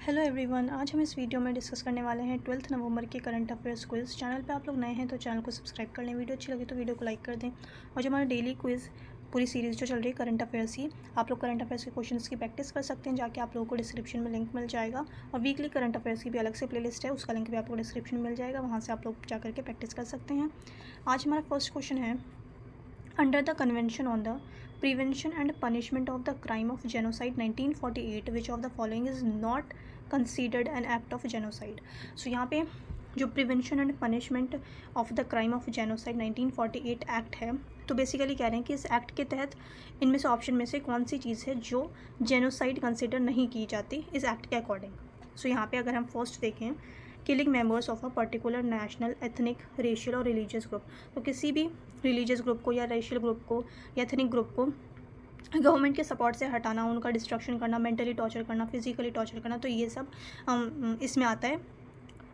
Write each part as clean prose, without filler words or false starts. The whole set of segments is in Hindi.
हेलो एवरीवन, आज हम इस वीडियो में डिस्कस करने वाले हैं 12th नवंबर के करंट अफेयर्स क्विज़। चैनल पे आप लोग नए हैं तो चैनल को सब्सक्राइब कर लें, वीडियो अच्छी लगी तो वीडियो को लाइक कर दें। और जो हमारा डेली क्विज़ पूरी सीरीज़ जो चल रही है करंट अफेयर्स की, आप लोग करंट अफेयर्स के क्वेश्चंस की प्रैक्टिस कर सकते हैं, जाके आप लोगों को डिस्क्रिप्शन में लिंक मिल जाएगा। और वीकली करंट अफेयर्स की भी अलग से प्लेलिस्ट है, उसका लिंक भी आपको डिस्क्रिप्शन में मिल जाएगा, वहाँ से आप लोग जा करके प्रैक्टिस कर सकते हैं। आज हमारा फर्स्ट क्वेश्चन है, under the Convention on the Prevention and Punishment of the Crime of Genocide 1948, which of the following is not considered an act of genocide? So यहाँ पे जो prevention and punishment of the crime of genocide 1948 act है, तो बेसिकली कह रहे हैं कि इस एक्ट के तहत इनमें से ऑप्शन में से कौन सी चीज़ है जो जेनोसाइड कंसिडर नहीं की जाती इस एक्ट के अकॉर्डिंग। सो यहाँ पे अगर हम फर्स्ट देखें, killing members of a particular national, ethnic, racial और रिलीजियस ग्रुप, तो किसी भी रिलीजियस ग्रुप को या रेशियल ग्रुप को या एथनिक ग्रुप को गवर्नमेंट के सपोर्ट से हटाना, उनका डिस्ट्रक्शन करना, मेंटली टॉर्चर करना, फिजिकली टॉर्चर करना, तो ये सब इसमें आता है,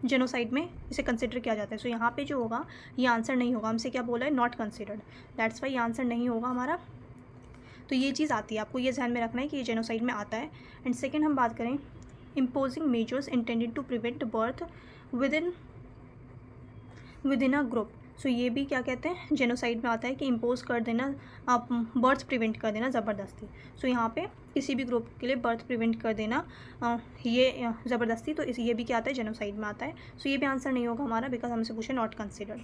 जेनोसाइड में इसे कंसिडर किया जाता है। सो यहाँ पे जो होगा ये आंसर नहीं होगा, हमसे क्या बोला है, नॉट कंसिडर्ड, दैट्स वाई ये आंसर नहीं होगा हमारा। तो ये चीज़ आती है, आपको ये ध्यान में रखना है कि ये जेनोसाइड में आता है। एंड सेकेंड हम बात करें, imposing measures intended to prevent birth within a group, सो ये भी क्या कहते हैं, जेनोसाइड में आता है कि इम्पोज कर देना, आप बर्थ प्रिवेंट कर देना ज़बरदस्ती। सो यहाँ पे किसी भी ग्रुप के लिए बर्थ प्रिवेंट कर देना ये ज़बरदस्ती, तो ये भी क्या आता है, जेनोसाइड में आता है। सो ये भी आंसर नहीं होगा हमारा, बिकॉज हमसे पूछे नॉट कंसिडर्ड।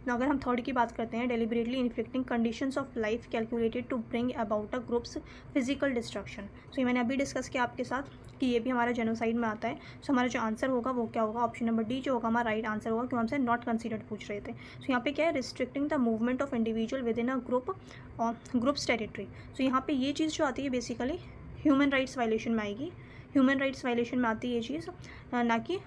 अगर हम थर्ड की बात करते हैं, deliberately inflicting conditions of life calculated to bring about a groups physical destruction, so ये मैंने अभी डिस्कस किया आपके साथ कि ये भी हमारा जेनोसाइड में आता है। सो हमारा जो आंसर होगा वो क्या होगा, ऑप्शन नंबर डी जो होगा हमारा राइट आंसर होगा, क्योंकि हमसे नॉट कंसिडर्ड पूछ रहे थे। सो यहाँ पे क्या है, restricting the movement of individual with in a group और ग्रुप्स टेरिटरी। सो यहाँ पे ये चीज़ जो आती है बेसिकली ह्यूमन राइट्स वायलेशन में आएगी, ह्यूमन राइट्स वायलेशन में आती है ये चीज़, ना कि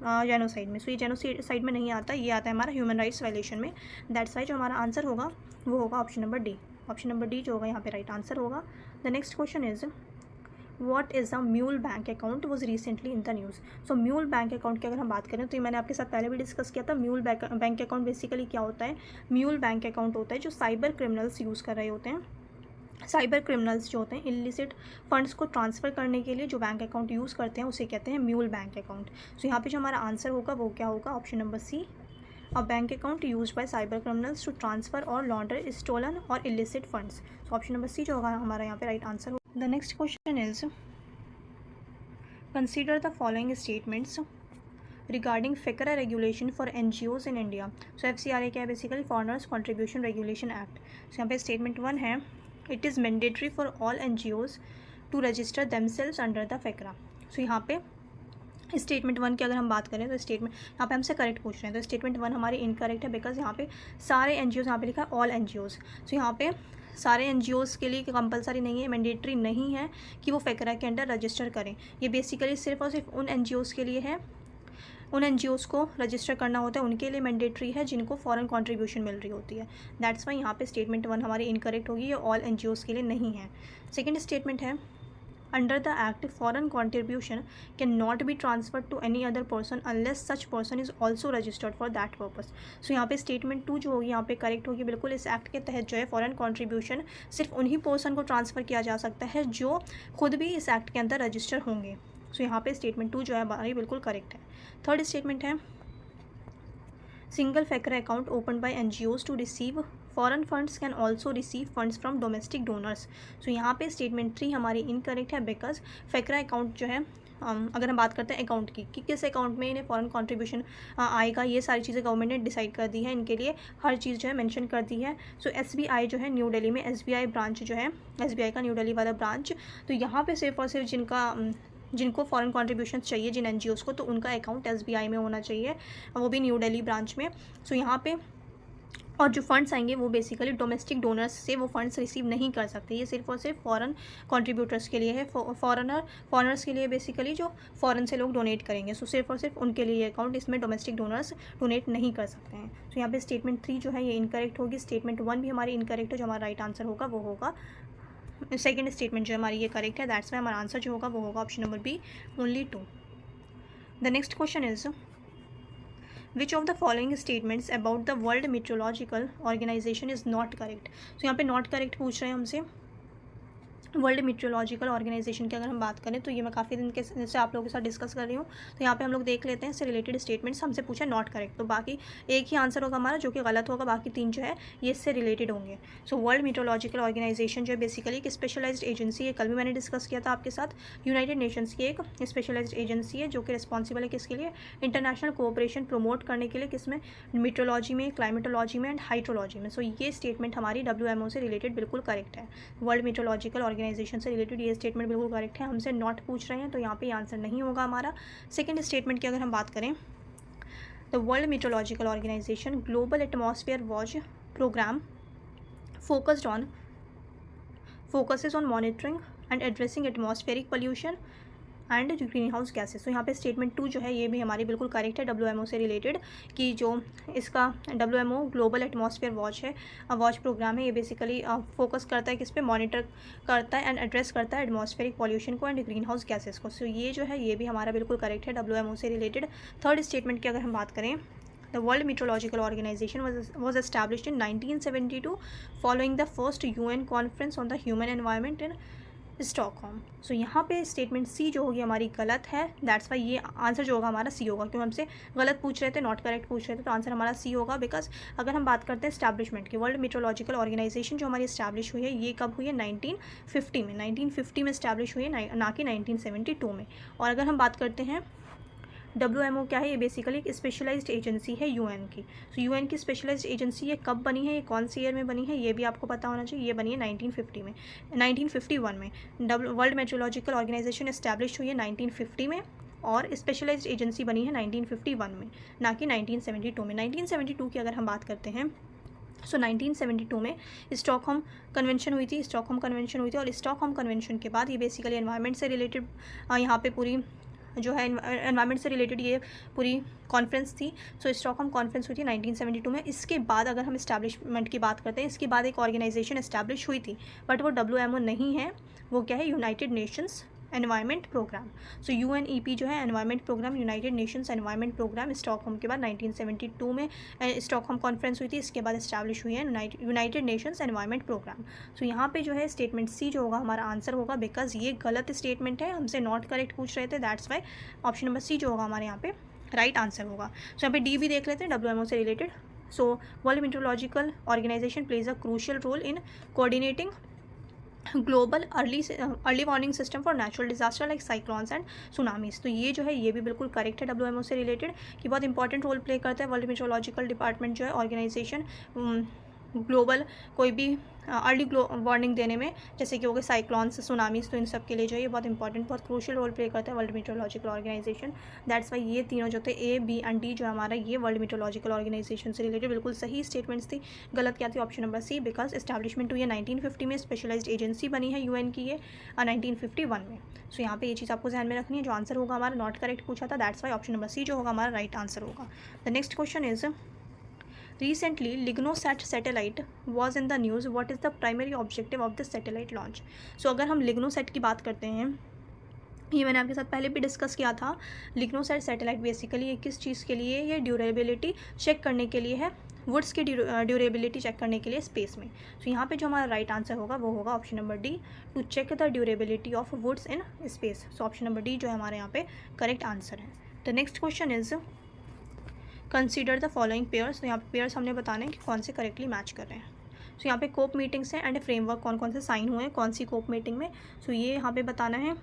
जेनोसाइड में। सो ये जेनोसाइड में नहीं आता, ये आता है हमारा ह्यूमन राइट्स वायलेशन में। दैट्स वाई जो हमारा आंसर होगा वो होगा option number D, option number D जो होगा यहाँ पे राइट आंसर होगा। The next question is, what is a mule bank account was recently in the news. So mule bank account की अगर हम बात करें तो ये मैंने आपके साथ पहले भी डिस्कस किया था। म्यूल बैंक अकाउंट बेसिकली क्या होता है, म्यूल बैंक अकाउंट होता है जो साइबर क्रिमिनल्स यूज़ कर रहे होते हैं। साइबर क्रिमिनल्स जो होते हैं इलिसिट फंड्स को ट्रांसफ़र करने के लिए जो बैंक अकाउंट यूज़ करते हैं उसे कहते हैं म्यूल बैंक अकाउंट। सो यहाँ पे जो हमारा आंसर होगा वो क्या होगा, option number C, a bank account use by cyber criminals to transfer और लॉन्डर स्टोलन और illicit funds. So option number C जो होगा हमारा यहाँ पे राइट आंसर होगा। The next question is, consider the following statements regarding FCRA regulation for NGOs in India. So FCRA क्या है, basically foreigners contribution regulation act. So यहाँ पे स्टेटमेंट 1 है, it is mandatory for all NGOs to register themselves under the FCRA। So यहाँ पे स्टेटमेंट 1 की अगर हम बात करें तो स्टेटमेंट यहाँ पे हमसे करेक्ट पूछ रहे हैं, तो स्टेटमेंट 1 हमारी इनकरेक्ट है, बिकॉज यहाँ पे सारे NGOs, यहाँ पे लिखा है ऑल NGOs। सो यहाँ पे सारे NGOs के लिए कंपलसरी नहीं है, मैंडेटरी नहीं है कि वो FCRA के अंडर रजिस्टर करें। ये बेसिकली सिर्फ और सिर्फ उन NGOs के लिए है, उन NGOs को रजिस्टर करना होता है, उनके लिए मैंडेटरी है जिनको फॉरेन कंट्रीब्यूशन मिल रही होती है। दैट्स वाई यहाँ पे स्टेटमेंट 1 हमारी इनकरेक्ट होगी, ये ऑल NGOs के लिए नहीं है। सेकेंड स्टेटमेंट है, under the act foreign contribution can not be transferred to any other person unless such person is also registered for that purpose. So यहाँ पे स्टेटमेंट 2 जो होगी यहाँ पे करेक्ट होगी, बिल्कुल इस एक्ट के तहत जो है फॉरेन कॉन्ट्रीब्यूशन सिर्फ उन्हीं पर्सन को ट्रांसफ़र किया जा सकता है जो खुद भी इस एक्ट के अंदर रजिस्टर होंगे। सो यहाँ पे स्टेटमेंट 2 जो है हमारी बिल्कुल करेक्ट है। थर्ड स्टेटमेंट है, single FCRA account open by NGOs to receive foreign funds can also receive funds from domestic donors. So यहाँ पे स्टेटमेंट 3 हमारी इनकरेक्ट है, बिकॉज FCRA अकाउंट जो है, अगर हम बात करते हैं अकाउंट की कि किस अकाउंट में इन्हें फॉरेन कंट्रीब्यूशन आएगा, ये सारी चीज़ें गवर्नमेंट ने डिसाइड कर दी है, इनके लिए हर चीज़ जो है मेंशन कर दी है। सो SBI जो है न्यू दिल्ली में, SBI ब्रांच जो है, SBI का न्यू दिल्ली वाला ब्रांच, तो यहाँ पे सिर्फ और सिर्फ जिनको फॉरेन कॉन्ट्रीब्यूशन चाहिए, जिन NGOs को, तो उनका अकाउंट SBI में होना चाहिए, वो भी न्यू दिल्ली ब्रांच में। सो यहाँ पे और जो फंड्स आएंगे वो बेसिकली डोमेस्टिक डोनर्स से वो फंड्स रिसीव नहीं कर सकते, ये सिर्फ और सिर्फ फॉरेन कंट्रीब्यूटर्स के लिए है, फॉरेनर्स के लिए बेसिकली जो फॉरेन से लोग डोनेट करेंगे। सो सिर्फ और सिर्फ उनके लिए अकाउंट, इसमें डोमेस्टिक डोनर्स डोनेट नहीं कर सकते हैं। तो यहाँ पे स्टेटमेंट 3 जो है ये इनकरेक्ट होगी, स्टेटमेंट 1 भी हमारी इनकरेक्ट है, जो हमारा राइट आंसर होगा वो होगा सेकेंड स्टेटमेंट जो हमारी ये करेक्ट है। दैट्स वाई हमारा आंसर जो होगा वो होगा option number B, only 2। The next question is, which of the following statements about the world meteorological organisation is not correct. So यहाँ पे नॉट करेक्ट पूछ रहे हैं हमसे। वर्ल्ड मीटरोलॉजिकल ऑर्गेनाइजेशन की अगर हम बात करें तो ये मैं काफ़ी दिन के से आप लोगों के साथ डिस्कस कर रही हूँ। तो यहाँ पे हम लोग देख लेते हैं इससे रिलेटेड स्टेटमेंट्स। हमसे पूछा नॉट करेक्ट, तो बाकी एक ही आंसर होगा हमारा जो कि गलत होगा, बाकी 3 जो है ये इससे रिलेटेड होंगे। सो वर्ल्ड मीटरोलॉजिकल ऑर्गेनाइजेशन जो है बेसिकली एक स्पेशलाइज्ड एजेंसी है, कल भी मैंने डिस्कस किया था आपके साथ। यूनाइटेड नेशंस की एक स्पेशलाइज्ड एजेंसी है जो कि रिस्पॉन्सिबल है किसके लिए, इंटरनेशनल कोऑपरेशन प्रमोट करने के लिए, किसमें, मीटरोलॉजी में, क्लाइमेटोलॉजी में एंड हाइड्रोलॉजी में। सो ये स्टेटमेंट हमारी WMO से रिलेटेड बिल्कुल करेक्ट है। वर्ल्ड मीटरोलॉजिकल ऑर्गेनाइजेशन से रिलेटेड ये स्टेटमेंट बिल्कुल करेक्ट है। हमसे नॉट पूछ रहे हैं तो यहाँ पे आंसर नहीं होगा हमारा। सेकंड स्टेटमेंट की अगर हम बात करें, the world meteorological organisation global atmosphere watch programme focuses on monitoring and addressing atmospheric pollution and green house gases. तो यहाँ पे स्टेटमेंट 2 जो है ये भी हमारी बिल्कुल करेक्ट है WMO से रिलेटेड, कि जो इसका WMO ग्लोबल एटमॉस्फेयर वॉच है, वॉच प्रोग्राम है, ये बेसिकली फोकस करता है किस पे, मॉनिटर करता है एंड एड्रेस करता है एटमॉस्फेरिक पॉल्यूशन को एंड ग्रीन हाउस गैसेस को। सो ये जो है ये भी हमारा बिल्कुल करेक्ट है WMO से रिलेटेड। थर्ड स्टेटमेंट की अगर हम बात करें, The World Meteorological Organization was established in 1972 following the first UN Conference on the Human Environment in Stockholm. So यहाँ पे स्टेटमेंट सी जो होगी हमारी गलत है, दैट्स वाई ये आंसर जो होगा हमारा सी होगा, क्योंकि हमसे गलत पूछ रहे थे, नॉट करेक्ट पूछ रहे थे, तो आंसर हमारा सी होगा। बिकॉज अगर हम बात करते हैं स्टैब्लिशमेंट की, वर्ल्ड मीटरोलॉजिकल ऑर्गेनाइजेशन जो हमारी स्टैब्लिश हुई है ये कब हुई है, 1950 में। 1950 में स्टैब्लिश हुई है, ना कि 1972 में। और अगर हम बात करते हैं WMO क्या है, ये बेसिकली एक स्पेशलाइज्ड एजेंसी है UN की। सो UN की स्पेशलाइज्ड एजेंसी ये कब बनी है, ये कौन सी ईयर में बनी है, ये भी आपको पता होना चाहिए। ये बनी है 1951 में। वर्ल्ड मेट्रोलॉजिकल ऑर्गेनाइजेशन इस्टेब्लिश हुई है 1950 में, और स्पेशलाइज्ड एजेंसी बनी है 1951 में, ना कि 1972 में। 1972 की अगर हम बात करते हैं, सो 1972 में स्टॉकहोम कन्वेंशन हुई थी, और स्टॉकहोम कन्वेंशन के बाद ये बेसिकली एनवायरनमेंट से रिलेटेड यहाँ पे पूरी जो है एनवायरनमेंट से रिलेटेड ये पूरी कॉन्फ्रेंस थी। सो स्टॉकहोम कॉन्फ्रेंस हुई थी 1972 में। इसके बाद अगर हम इस्टेब्लिशमेंट की बात करते हैं, इसके बाद एक ऑर्गेनाइजेशन इस्टेब्लिश हुई थी, बट वो WMO नहीं है, वो क्या है, United Nations environment programme. So UNEP जो है environment programme, United Nations environment programme, Stockholm के बाद 1972 में स्टॉकहोम कॉन्फ्रेंस हुई थी, इसके बाद इस्टेब्लिश हुई है यूनाइटेड नेशंस एनवायरनमेंट प्रोग्राम। सो यहाँ पे जो है स्टेटमेंट सी जो होगा हमारा आंसर होगा, बिकॉज ये गलत स्टेटमेंट है, हमसे नॉट करेक्ट पूछ रहे थे, that's why option number C जो होगा हमारे यहाँ पे राइट आंसर होगा। सो यहाँ पे डी भी देख लेते हैं WMO से related. So world meteorological organisation plays a crucial role in coordinating global early warning system for natural disaster like cyclones and tsunamis. तो ये जो है ये भी बिल्कुल करेक्ट है WMO से रिलेटेड, कि बहुत इंपॉर्टेंट रोल प्ले करता है वर्ल्ड मीटरोलॉजिकल डिपार्टमेंट जो है ऑर्गेनाइजेशन ग्लोबल कोई भी अर्ली वार्निंग देने में, जैसे कि हो गए साइक्लॉन्स, सुनामीज, तो इन सब के लिए जो है ये बहुत इंपॉर्टेंट, बहुत क्रूशियल रोल प्ले करता है world meteorological organisation. That's why ये तीनों जो थे A, B एंड D जो हमारा ये वर्ल्ड मीटरोलॉजिकल ऑर्गेनाइजेशन से रिलेटेड बिल्कुल सही स्टेटमेंट्स थी। गलत क्या थी, option number C, because establishment हुई है 1950 में, स्पेशलाइज्ड एजेंसी बनी है UN की ये 1951 में। सो यहाँ पे ये चीज़ आपको ध्यान में रखनी है, जो आंसर होगा हमारा नॉट करेक्ट पूछा था, that's why option number C जो होगा हमारा राइट आंसर होगा। The next question is, Recently, LignoSat satellite was in the news. What is the primary objective of this satellite launch? So अगर हम LignoSat की बात करते हैं, ये मैंने आपके साथ पहले भी डिस्कस किया था। LignoSat सैटेलाइट बेसिकली ये किस चीज़ के लिए, ये ड्यूरेबिलिटी चेक करने के लिए है, वुड्स की ड्यूरेबिलिटी चेक करने के लिए स्पेस में। तो यहाँ पे जो हमारा राइट आंसर होगा वो होगा option number D, to check the durability of woods in space. So option number D जो है हमारे यहाँ पे करेक्ट आंसर है। The next question is, consider the following pairs. तो यहाँ पे पेयर्स हमने बताने कि कौन से करेक्टली मैच कर रहे हैं। सो यहाँ पे कोप मीटिंग्स हैं एंड फ्रेमवर्क, कौन कौन से साइन हुए हैं कौन सी कोप मीटिंग में। सो ये यहाँ पे बताना है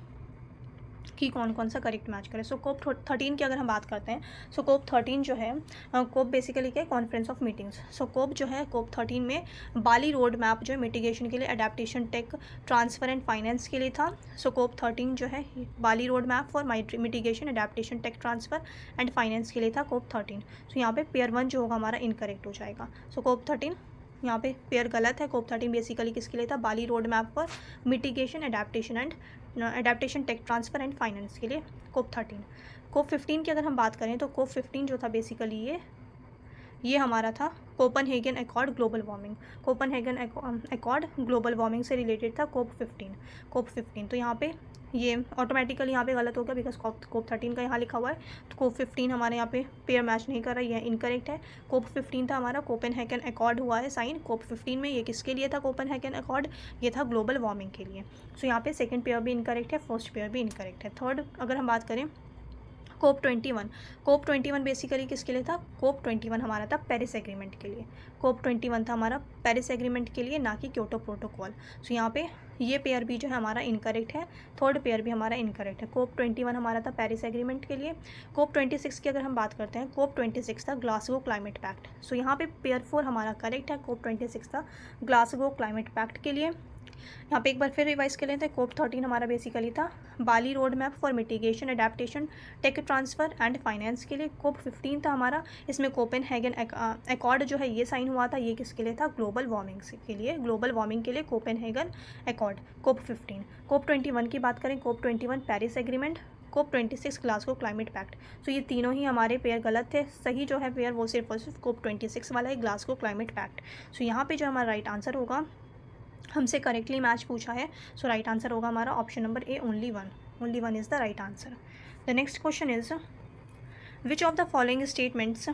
कि कौन कौन सा करेक्ट मैच करे। सो कोप 13 की अगर हम बात करते हैं, सो कोप 13 जो है, कोप बेसिकली क्या है, कॉन्फ्रेंस ऑफ मीटिंग्स। सो कोप जो है, कोप 13 में बाली रोड मैप जो है मिटिगेशन के लिए, adaptation, tech transfer and finance के लिए था। सो कोप 13 जो है Bali road map for mitigation, adaptation, tech transfer and finance के लिए था कोप 13। सो यहाँ पे पेयर 1 जो होगा हमारा इनकरेक्ट हो जाएगा। सो कोप 13 यहाँ पे पेयर गलत है। कोप 13 बेसिकली किसके लिए था, Bali road map for mitigation, adaptation, tech transfer and finance के लिए कोप 13। कोप 15 की अगर हम बात करें तो कोप 15 जो था बेसिकली ये हमारा था Copenhagen accord global warming. Copenhagen accord global warming से रिलेटेड था कोप 15। तो यहाँ पे ये ऑटोमेटिकली यहाँ पे गलत हो गया बिकॉज कोप 13 का यहाँ लिखा हुआ है, तो कोप 15 हमारे यहाँ पे पेयर मैच नहीं कर रहा, ये इनकरेक्ट है। कोप 15 था हमारा, कोपेनहेगन अकॉर्ड हुआ है साइन कोप 15 में, ये किसके लिए था कोपेनहेगन अकॉर्ड, ये था ग्लोबल वार्मिंग के लिए। सो यहाँ पे सेकंड पेयर भी इनकरेक्ट है, फर्स्ट पेयर भी इनकरेक्ट है। थर्ड अगर हम बात करें कोप 21 बेसिकली किसके लिए था, कोप 21 हमारा था पेरिस एग्रीमेंट के लिए, कोप 21 था हमारा पेरिस एग्रीमेंट के लिए, ना कि क्योटो प्रोटोकॉल। सो यहाँ पे ये पेयर भी जो है हमारा इनकरेक्ट है, थर्ड पेयर भी हमारा इनकरेक्ट है। कोप 21 हमारा था पेरिस एग्रीमेंट के लिए। कोप 26 की अगर हम बात करते हैं, कोप 26 था ग्लासगो क्लाइमेट पैक्ट। सो यहाँ पे पेयर 4 हमारा करेक्ट है, कोप 26 था ग्लासगो क्लाइमेट पैक्ट के लिए। यहाँ पे एक बार फिर रिवाइज कर लेते हैं, कोप 13 हमारा बेसिकली था Bali road map for mitigation adaptation tech transfer and finance के लिए। कोप 15 था हमारा, इसमें कोपेनहेगन अकॉर्ड जो है ये साइन हुआ था, ये किसके लिए था, ग्लोबल वार्मिंग के लिए, ग्लोबल वार्मिंग के लिए कोपेनहेगन अकॉर्ड कोप 15। कोप 21 की बात करें, कोप 21 पेरिस एग्रीमेंट, कोप 26 ग्लासगो क्लाइमेट पैक्ट। सो ये तीनों ही हमारे पेयर गलत थे, सही जो है पेयर वो सिर्फ और सिर्फ कोप 26 वाला है, ग्लासगो क्लाइमेट पैक्ट। सो यहाँ पे जो हमारा राइट आंसर होगा, हमसे करेक्टली मैच पूछा है, सो राइट आंसर होगा हमारा option number A, only one is the right answer. The next question is which of the following statements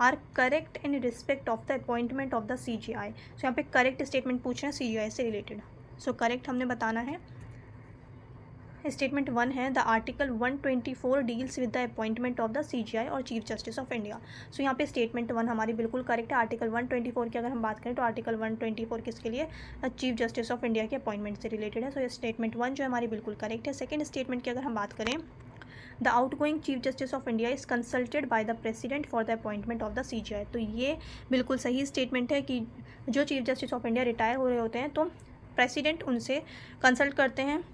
are correct in respect of the appointment of the CGI। So यहाँ पे करेक्ट स्टेटमेंट पूछ रहे हैं CGI से रिलेटेड। सो करेक्ट हमने बताना है। स्टेटमेंट 1 है the article 124 deals with the appointment of the CGI और चीफ जस्टिस ऑफ इंडिया। सो यहाँ पे स्टेटमेंट 1 हमारी बिल्कुल करेक्ट है। आर्टिकल 124 की अगर हम बात करें तो आर्टिकल 124 किसके लिए, चीफ जस्टिस ऑफ इंडिया के अपॉइंटमेंट से रिलेटेड है। सो ये स्टेटमेंट 1 जो है हमारी बिल्कुल करेक्ट है। सेकेंड स्टेटमेंट की अगर हम बात करें, the outgoing chief justice of India is consulted by the president for the appointment of the CGI। तो ये बिल्कुल सही स्टेटमेंट है कि जो chief justice of India retire हो रहे होते हैं तो प्रेसिडेंट उनसे कंसल्ट करते हैं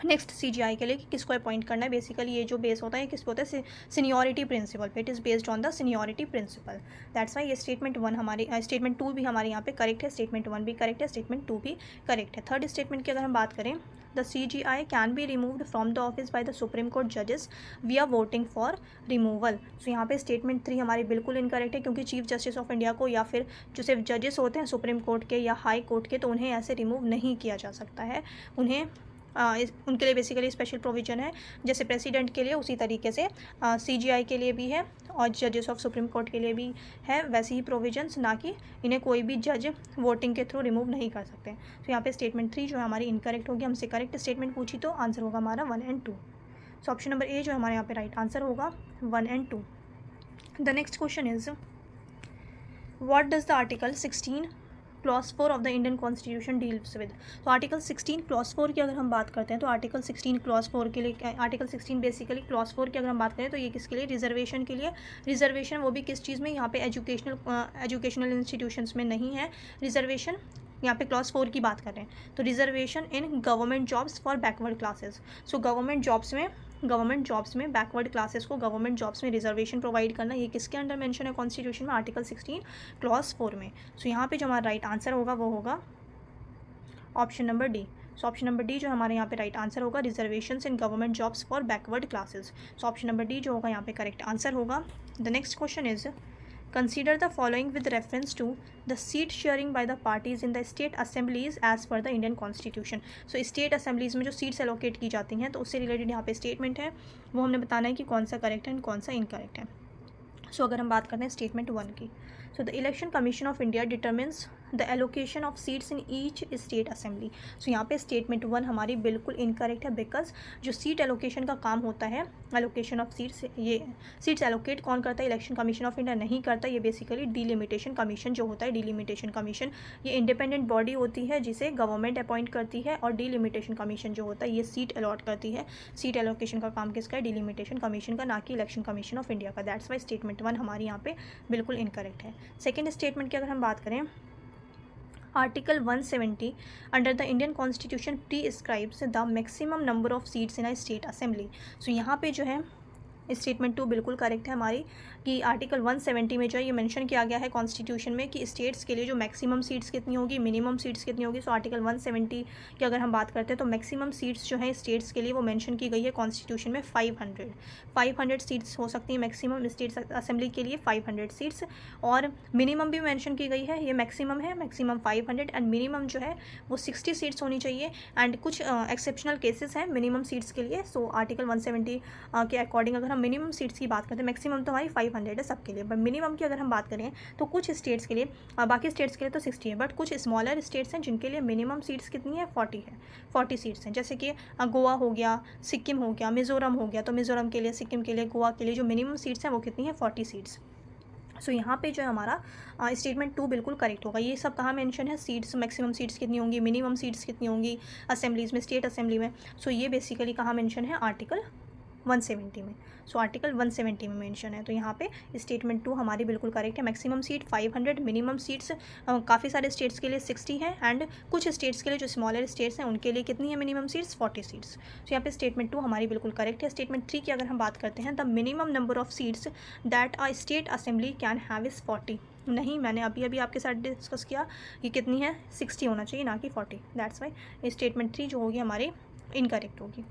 नेक्स्ट CGI के लिए कि किसको अपॉइंट करना है। बेसिकली ये जो बेस होता है किस पे होता है, सीनियरिटी प्रिंसिपल पे, it is based on the seniority principle. That's why ये स्टेटमेंट 1 हमारी, स्टेटमेंट 2 भी हमारे यहाँ पे करेक्ट है, स्टेटमेंट 1 भी करेक्ट है, स्टेटमेंट 2 भी करेक्ट है। थर्ड स्टेटमेंट की अगर हम बात करें, the CGI can be removed from the office by the supreme court जजेस we are voting for removal. So यहाँ पे स्टेटमेंट 3 हमारी बिल्कुल इनकरेक्ट है, क्योंकि चीफ जस्टिस ऑफ इंडिया को या फिर जो सिर्फ जजेस होते हैं सुप्रीम कोर्ट के या हाई कोर्ट के, तो उन्हें ऐसे रिमूव नहीं किया जा सकता है। उन्हें उनके लिए बेसिकली स्पेशल प्रोविज़न है, जैसे प्रेसिडेंट के लिए उसी तरीके से CGI के लिए भी है और जजेस ऑफ सुप्रीम कोर्ट के लिए भी है वैसी ही प्रोविजंस, ना कि इन्हें कोई भी जज वोटिंग के थ्रू रिमूव नहीं कर सकते। तो यहाँ पे स्टेटमेंट 3 जो है हमारी इनकरेक्ट होगी। हमसे करेक्ट स्टेटमेंट पूछी तो आंसर होगा हमारा 1 और 2। सो ऑप्शन नंबर ए जो हमारे यहाँ पे राइट आंसर होगा 1 और 2। The next question is what does the article 16 clause 4 of the Indian constitution deals with. तो आर्टिकल 16 क्लॉज 4 की अगर हम बात करते हैं तो आर्टिकल 16 क्लॉज 4 के लिए, आर्टिकल 16 बेसिकली क्लॉज 4 की अगर हम बात करें तो ये किसके लिए, रिजर्वेशन के लिए। रिजर्वेशन वो भी किस चीज़ में, यहाँ पे एजुकेशनल इंस्टीट्यूशंस में नहीं है रिजर्वेशन, यहाँ पे क्लॉज 4 की बात कर रहे हैं। तो reservation in government jobs for backward classes. So government jobs में बैकवर्ड क्लासेस को गवर्नमेंट जॉब्स में रिजर्वेशन प्रोवाइड करना, ये किसके अंडर मेंशन है कॉन्स्टिट्यूशन में, आर्टिकल 16 क्लॉज 4 में। सो यहाँ पे जो हमारा राइट आंसर होगा वो होगा ऑप्शन नंबर डी। सो ऑप्शन नंबर डी जो हमारे यहाँ पे राइट आंसर होगा, reservations in government jobs for backward classes. So option number D जो होगा यहाँ पे करेक्ट आंसर होगा। The next question is consider the following with reference to the seat sharing by the parties in the state assemblies as per the Indian constitution। so state assemblies में जो seats allocate की जाती हैं तो उससे related यहाँ पे statement है, वो हमने बताना है कि कौन सा correct है और कौन सा incorrect है। सो अगर हम बात करते हैं स्टेटमेंट 1 की, so the election commission of India determines the allocation of seats in each state assembly. So यहाँ पे स्टेटमेंट 1 हमारी बिल्कुल इनकरेक्ट है, बिकॉज जो सीट एलोकेशन का काम होता है, एलोकेशन ऑफ सीट्स, ये सीट्स एलोकेट कौन करता है, इलेक्शन कमीशन ऑफ इंडिया नहीं करता। ये बेसिकली डिलिमिटेशन कमीशन जो होता है, डिलिमिटेशन कमीशन ये इंडिपेंडेंट बॉडी होती है जिसे गवर्नमेंट अपॉइंट करती है, और डिलिमिटेशन कमीशन जो होता है ये सीट अलॉट करती है। सीट एलोकेशन का काम किसका है, डिलिमिटेशन कमीशन का, ना कि इलेक्शन कमीशन ऑफ इंडिया का। दैट्स वाई स्टेटमेंट 1 हमारी यहाँ पे बिल्कुल इनकरेक्ट है। सेकेंड स्टेटमेंट की अगर हम बात करें, article 170 under the Indian constitution prescribes the maximum number of seats in a state assembly. So यहाँ पे जो है स्टेटमेंट 2 बिल्कुल करेक्ट है हमारी कि आर्टिकल 170 में जो है ये मेंशन किया गया है कॉन्स्टिट्यूशन में कि स्टेट्स के लिए जो मैक्सिमम सीट्स कितनी होगी, मिनिमम सीट्स कितनी होगी। सो आर्टिकल 170 की अगर हम बात करते हैं तो मैक्सिमम सीट्स जो है स्टेट्स के लिए वो मेंशन की गई है कॉन्स्टिट्यूशन में 500 सीट्स हो सकती हैं मैक्सिमम स्टेट्स असेंबली के लिए 500 सीट्स, और मिनिमम भी मेंशन की गई है, ये मैक्सिमम है, मैक्सिमम 500 एंड मिनिमम जो है वो 60 सीट्स होनी चाहिए। एंड कुछ एक्सेप्शनल केसेस हैं मिनिमम सीट्स के लिए। सो आर्टिकल 170 के अकॉर्डिंग अगर हम मिनिमम सीट्स की बात करते हैं, मैक्सिमम तो हमारी 500 है सबके लिए, बट मिनिमम की अगर हम बात करें तो कुछ स्टेट्स के लिए, बाकी स्टेट्स के लिए तो 60 है, बट कुछ स्मॉलर स्टेट्स हैं जिनके लिए मिनिमम सीट्स कितनी है 40 है, 40 सीट्स हैं। जैसे कि गोवा हो गया, सिक्किम हो गया, मिज़ोरम हो गया, तो मिज़ोरम के लिए, सिक्किम के लिए, गोवा के लिए जो मिनिमम सीट्स हैं वो कितनी है 40 सीट्स। सो यहाँ पे जो है हमारा स्टेटमेंट 2 बिल्कुल करेक्ट होगा। ये सब कहाँ मेंशन है, सीट्स, मैक्सिमम सीट्स कितनी होंगी, मिनिमम सीट्स कितनी होंगी असेंबलीज़ में, स्टेट असेंबली में। सो ये बेसिकली कहाँ मेंशन है, आर्टिकल 170 में। सो आर्टिकल 170 में मेंशन है, तो यहाँ पे स्टेटमेंट 2 हमारी बिल्कुल करेक्ट है। मैक्सिमम सीट 500, मिनिमम सीट्स काफ़ी सारे स्टेट्स के लिए 60 है, एंड कुछ स्टेट्स के लिए जो स्मॉलर स्टेट्स हैं उनके लिए कितनी है मिनिमम सीट्स 40 सीट्स। तो यहाँ पे स्टेटमेंट 2 हमारी बिल्कुल करेक्ट है। स्टेटमेंट 3 की अगर हम बात करते हैं, the minimum number of seats that a state assembly can have is 40। नहीं, मैंने अभी आपके साथ डिस्कस किया कि कितनी है 60 होना चाहिए, ना कि 40। दैट्स वाई स्टेटमेंट 3 जो होगी हमारी इनकरेक्ट होगी।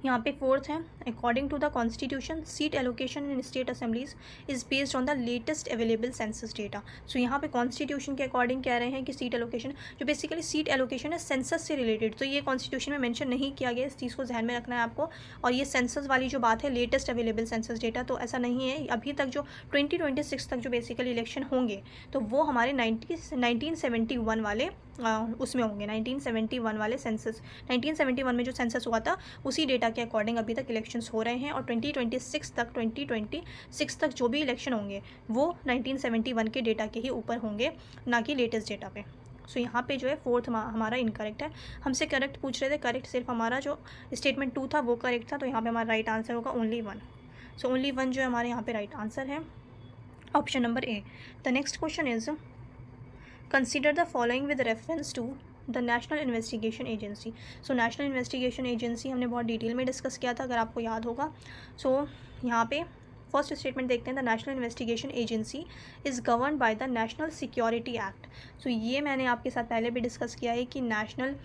यहाँ पे फोर्थ है, according to the constitution seat allocation in state assemblies is based on the latest available census data. So यहाँ पे कॉन्स्टिट्यूशन के अकॉर्डिंग कह रहे हैं कि सीट एलोकेशन, जो बेसिकली सीट एलोकेशन है सेंसस से रिलेटेड, तो ये कॉन्स्टिट्यूशन में मेंशन नहीं किया गया, इस चीज़ को ध्यान में रखना है आपको। और ये सेंसस वाली जो बात है, लेटेस्ट अवेलेबल सेंसस डेटा, तो ऐसा नहीं है, अभी तक जो 2026 तक जो बेसिकली इलेक्शन होंगे तो वो हमारे 1971 वाले उसमें होंगे, 1971 वाले सेंसस, 1971 में जो सेंसस हुआ था उसी डेटा के अकॉर्डिंग अभी तक इलेक्शंस हो रहे हैं, और 2026 तक जो भी इलेक्शन होंगे वो 1971 के डेटा के ही ऊपर होंगे, ना कि लेटेस्ट डेटा पे। सो यहाँ पे जो है फोर्थ हमारा इनकरेक्ट है। हमसे करेक्ट पूछ रहे थे, करेक्ट सिर्फ हमारा जो स्टेटमेंट 2 था वो करेक्ट था, तो यहाँ पे हमारा राइट आंसर होगा ओनली 1। सो ओनली 1 जो है हमारे यहाँ पे राइट आंसर है, option number A. The next question is consider the following with reference to the national investigation Agency. So National investigation Agency हमने बहुत डिटेल में डिस्कस किया था, अगर आपको याद होगा। सो यहाँ पे फर्स्ट स्टेटमेंट देखते हैं, the national investigation agency is govern by the national security act. So ये मैंने आपके साथ पहले भी डिस्कस किया है कि नेशनल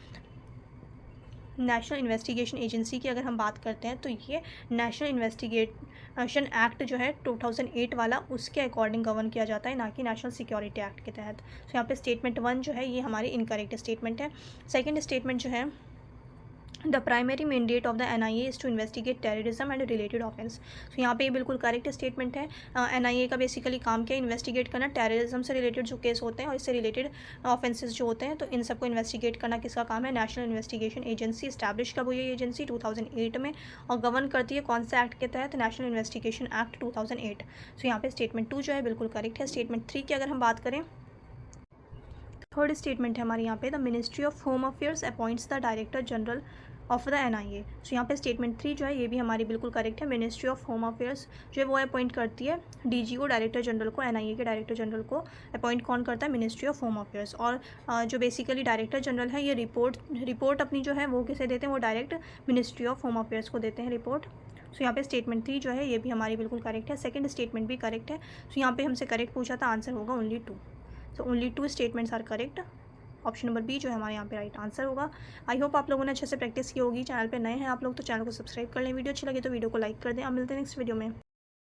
इन्वेस्टिगेशन एजेंसी की अगर हम बात करते हैं तो ये नेशनल इन्वेस्टिगेशन एक्ट जो है 2008 वाला, उसके अकॉर्डिंग गवर्न किया जाता है, ना कि नेशनल सिक्योरिटी एक्ट के तहत। तो यहाँ पे स्टेटमेंट 1 जो है ये हमारी इनकरेक्ट स्टेटमेंट है। सेकंड स्टेटमेंट जो है, the primary mandate of the NIA is to investigate terrorism and related offence. तो यहाँ पे बिल्कुल करेक्ट स्टेटमेंट है। NIA का बेसिकली काम क्या है, इन्वेस्टिगेट करना टेररिज्म से रिलेटेड जो केस होते हैं और इससे रिलेटेड ऑफेंसेस जो होते हैं, तो इन सबको इन्वेस्टिगेट करना किसका काम है, नेशनल इन्वेस्टिगेशन एजेंसी। इस्टेब्लिश कब हुई है एजेंसी, 2008 में, और गवर्न करती है कौन सा एक्ट के तहत, नेशनल इन्वेस्टिगेशन एक्ट 2008। सो यहाँ पे स्टेटमेंट 2 जो है बिल्कुल करेक्ट है। स्टेटमेंट 3 की अगर हम बात करें, थर्ड स्टेटमेंट है हमारे यहाँ पे, the ministry of home affairs appoints the director general of the NIA। सो यहाँ पे स्टेटमेंट 3 जो है ये भी हमारी बिल्कुल करेक्ट है। मिनिस्ट्री ऑफ होम अफेयर्स जो है वो अपॉइंट करती है DG को, डायरेक्टर जनरल को, NIA के डायरेक्टर जनरल को अपॉइंट कौन करता है, मिनिस्ट्री ऑफ होम अफेयर्स। और जो बेसिकली डायरेक्टर जनरल है ये रिपोर्ट अपनी जो है वो किसे देते हैं, वो direct ministry of home affairs को देते हैं रिपोर्ट। सो यहाँ पे स्टेटमेंट 3 जो है ये भी हमारी बिल्कुल करेक्ट है। सेकंड स्टेटमेंट भी करेक्ट है। सो यहाँ पे हमसे करेक्ट पूछा था, आंसर होगा only 2। So only 2 statements are correct. Option number B जो है हमारे यहाँ पे राइट आंसर होगा। आई होप आप लोगों ने अच्छे से प्रैक्टिस की होगी। चैनल पे नए हैं आप लोग तो चैनल को सब्सक्राइब कर लें, वीडियो अच्छी लगी तो वीडियो को लाइक कर दें। अब मिलते हैं नेक्स्ट वीडियो में।